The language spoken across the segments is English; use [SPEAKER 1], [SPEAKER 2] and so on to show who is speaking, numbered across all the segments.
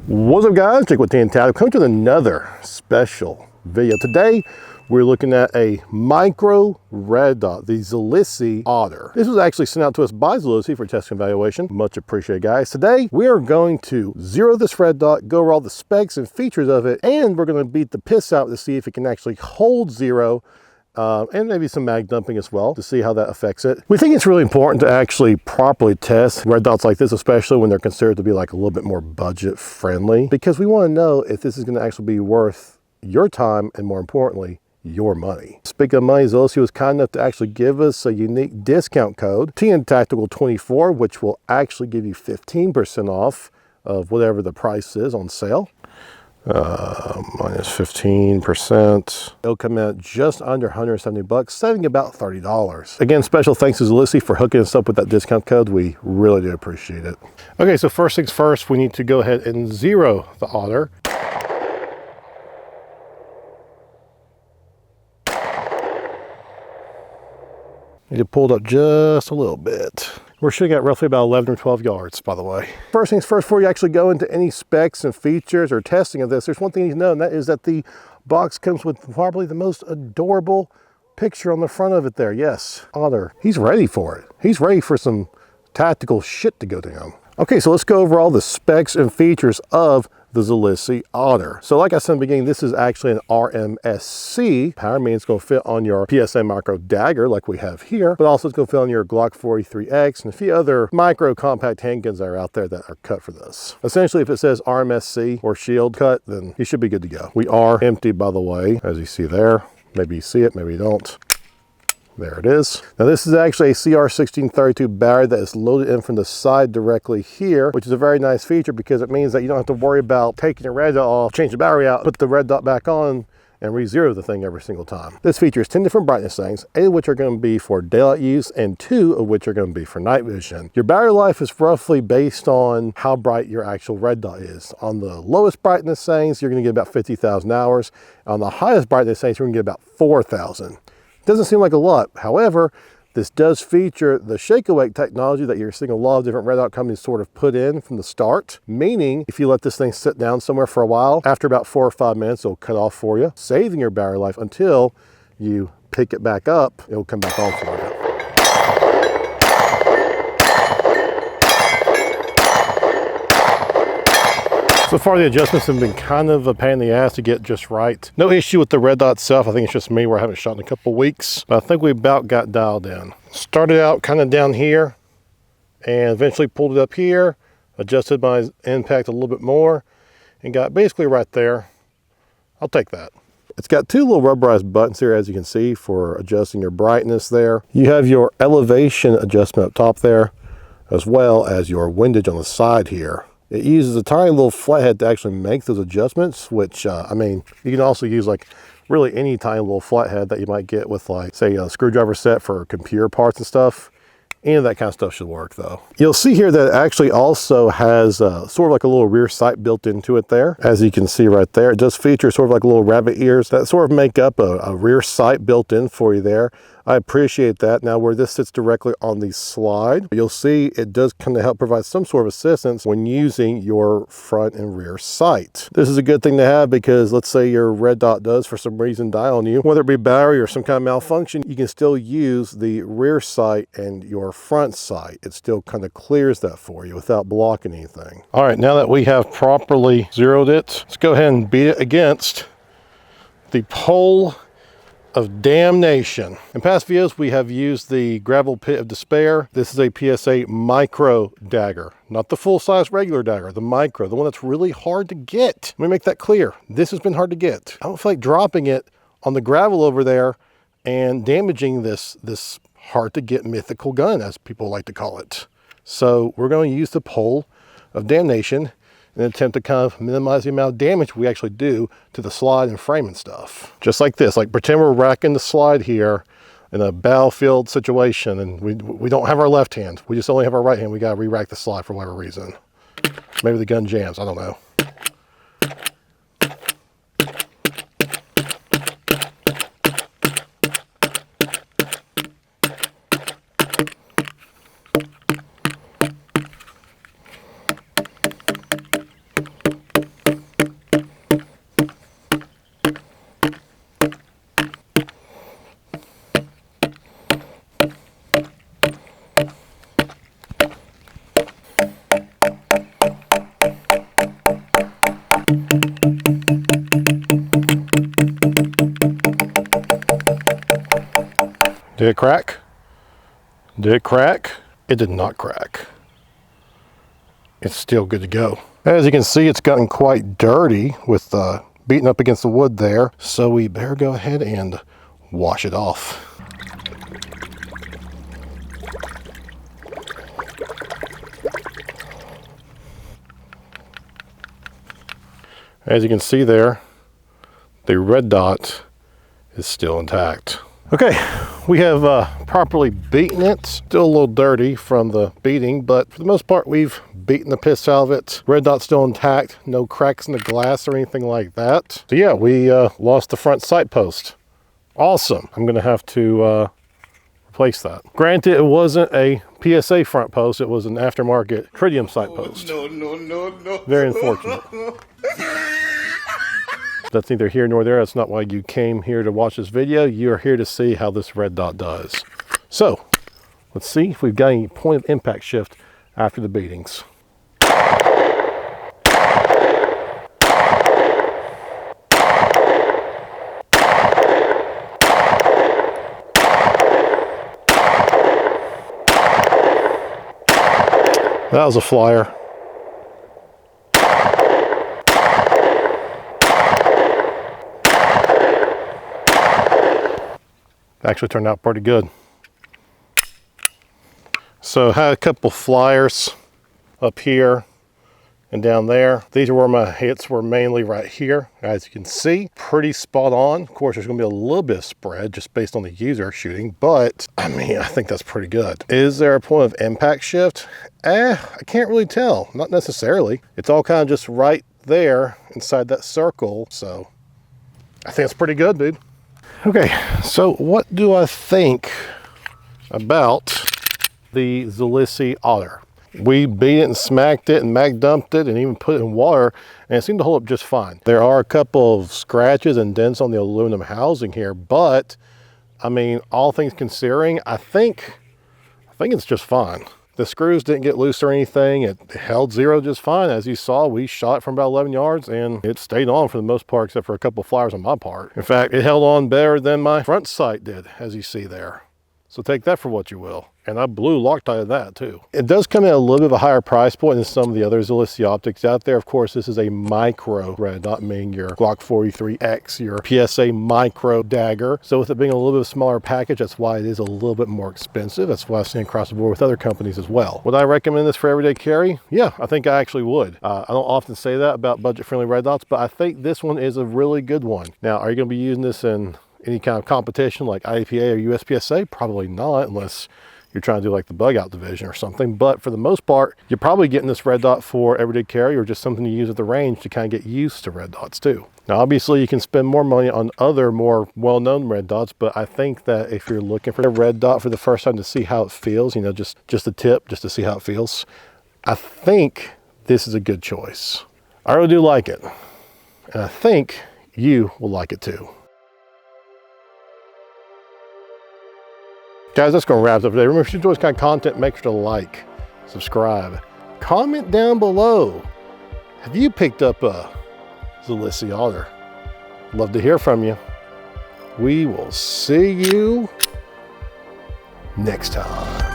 [SPEAKER 1] What's up, guys? Jake with Tan Tactical. Coming to another special video. Today we're looking at a micro red dot, the Zulisy Otter. This was actually sent out to us by Zulisy for testing evaluation. Much appreciated, guys. Today we are going to zero this red dot, go over all the specs and features of it, and we're going to beat the piss out to see if it can actually hold zero. And maybe some mag dumping as well to see how that affects it. We think it's really important to actually properly test red dots like this, especially when they're considered to be like a little bit more budget friendly, because we want to know if this is going to actually be worth your time and, more importantly, your money. Speaking of money, Zulisy was kind enough to actually give us a unique discount code, TN Tactical 24, which will actually give you 15% off of whatever the price is on sale. Minus 15%. It'll come out just under 170 bucks, saving about $30. Again, special thanks to Zulisy for hooking us up with that discount code. We really do appreciate it. Okay, so first things first, we need to go ahead and zero the Otter. Need to pull it up just a little bit. We're shooting at roughly about 11 or 12 yards, by the way. First things first, before you actually go into any specs and features or testing of this, there's one thing you need to know, and that is that the box comes with probably the most adorable picture on the front of it there. Yes, Otter. He's ready for it. He's ready for some tactical shit to go down. Okay, so let's go over all the specs and features of the Zulisy Otter. So like I said in the beginning, this is actually an RMSC. Power means it's going to fit on your PSA micro dagger like we have here, but also it's going to fit on your Glock 43X and a few other micro compact handguns that are out there that are cut for this. Essentially, if it says RMSC or shield cut, then you should be good to go. We are empty, by the way, as you see there. Maybe you see it, maybe you don't. There it is. Now this is actually a CR1632 battery that is loaded in from the side directly here, which is a very nice feature because it means that you don't have to worry about taking the red dot off, change the battery out, put the red dot back on, and re-zero the thing every single time. This features 10 different brightness settings, 8 of which are going to be for daylight use and 2 of which are going to be for night vision. Your battery life is roughly based on how bright your actual red dot is. On the lowest brightness settings, you're going to get about 50,000 hours. On the highest brightness settings, you're going to get about 4,000. Doesn't seem like a lot. However, this does feature the shake awake technology that you're seeing a lot of different red dot companies sort of put in from the start, meaning if you let this thing sit down somewhere for a while, after about 4 or 5 minutes, it'll cut off for you, saving your battery life until you pick it back up, it'll come back on for you. So far, the adjustments have been kind of a pain in the ass to get just right. No issue with the red dot itself. I think it's just me where I haven't shot in a couple weeks, but I think we about got dialed in. Started out kind of down here and eventually pulled it up here, adjusted my impact a little bit more and got basically right there. I'll take that. It's got 2 little rubberized buttons here, as you can see, for adjusting your brightness there. You have your elevation adjustment up top there, as well as your windage on the side here. It uses a tiny little flathead to actually make those adjustments, which, I mean, you can also use like really any tiny little flathead that you might get with like, say, a screwdriver set for computer parts and stuff. Any of that kind of stuff should work though. You'll see here that it actually also has sort of like a little rear sight built into it there. As you can see right there, it does feature sort of like little rabbit ears that sort of make up a rear sight built in for you there. I appreciate that. Now where this sits directly on the slide, you'll see it does kind of help provide some sort of assistance when using your front and rear sight. This is a good thing to have because let's say your red dot does for some reason die on you, whether it be battery or some kind of malfunction, you can still use the rear sight and your front sight. It still kind of clears that for you without blocking anything. All right, now that we have properly zeroed it, let's go ahead and beat it against the pole of damnation. In past videos, we have used the gravel pit of despair. This is a PSA micro dagger, not the full-size regular dagger, the micro, the one that's really hard to get. Let me make that clear. This has been hard to get. I don't feel like dropping it on the gravel over there and damaging this hard to get mythical gun, as people like to call it. So we're going to use the pole of damnation in an attempt to kind of minimize the amount of damage we actually do to the slide and frame and stuff. Just like this, like pretend we're racking the slide here in a battlefield situation and we don't have our left hand. We just only have our right hand. We got to re-rack the slide for whatever reason. Maybe the gun jams, I don't know. Did it crack? Did it crack? It did not crack. It's still good to go. As you can see, it's gotten quite dirty with beating up against the wood there, so we better go ahead and wash it off. As you can see there, the red dot is still intact. Okay, we have properly beaten it. Still a little dirty from the beating, but for the most part, we've beaten the piss out of it. Red dot's still intact, no cracks in the glass or anything like that. So yeah, we lost the front sight post. Awesome. I'm gonna have to replace that. Granted, it wasn't a PSA front post, it was an aftermarket tritium sight post. No. Very unfortunate. That's neither here nor there. That's not why you came here to watch this video. You're here to see how this red dot does. So let's see if we've got any point of impact shift after the beatings. That was a flyer. Actually turned out pretty good. So I had a couple flyers up here and down there. These are where my hits were mainly right here. As you can see, pretty spot on. Of course, there's gonna be a little bit of spread just based on the user shooting, but I mean, I think that's pretty good. Is there a point of impact shift? I can't really tell, not necessarily. It's all kind of just right there inside that circle. So I think it's pretty good, dude. Okay, so what do I think about the Zulisy Otter? We beat it and smacked it and mag dumped it and even put it in water, and it seemed to hold up just fine. There are a couple of scratches and dents on the aluminum housing here, but I mean, all things considering, I think it's just fine. The screws didn't get loose or anything. It held zero just fine. As you saw, we shot from about 11 yards and it stayed on for the most part, except for a couple of flyers on my part. In fact, it held on better than my front sight did, as you see there. So take that for what you will. And I blew Loctite that too. It does come in a little bit of a higher price point than some of the other Zulisy optics out there. Of course, this is a micro red dot, meaning your Glock 43X, your PSA micro dagger. So with it being a little bit of a smaller package, that's why it is a little bit more expensive. That's why I've seen across the board with other companies as well. Would I recommend this for everyday carry? Yeah, I think I actually would. I don't often say that about budget-friendly red dots, but I think this one is a really good one. Now, are you gonna be using this in any kind of competition like IAPA or USPSA? Probably not, unless you're trying to do like the bug out division or something. But for the most part, you're probably getting this red dot for everyday carry or just something you use at the range to kind of get used to red dots too. Now, obviously you can spend more money on other more well-known red dots, but I think that if you're looking for a red dot for the first time to see how it feels, you know, just a tip, just to see how it feels, I think this is a good choice. I really do like it. And I think you will like it too. Guys, that's going to wrap it up today. Remember, if you enjoy this kind of content, make sure to like, subscribe, comment down below. Have you picked up a Zulisy Otter? Love to hear from you. We will see you next time.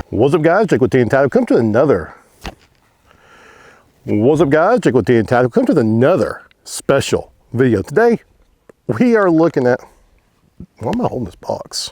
[SPEAKER 1] What's up, guys? Jake with T and Tattoo. Come to another. What's up, guys? Jake with T and Tattoo. Come to another special video. Today, we are looking at. Why am I holding this box?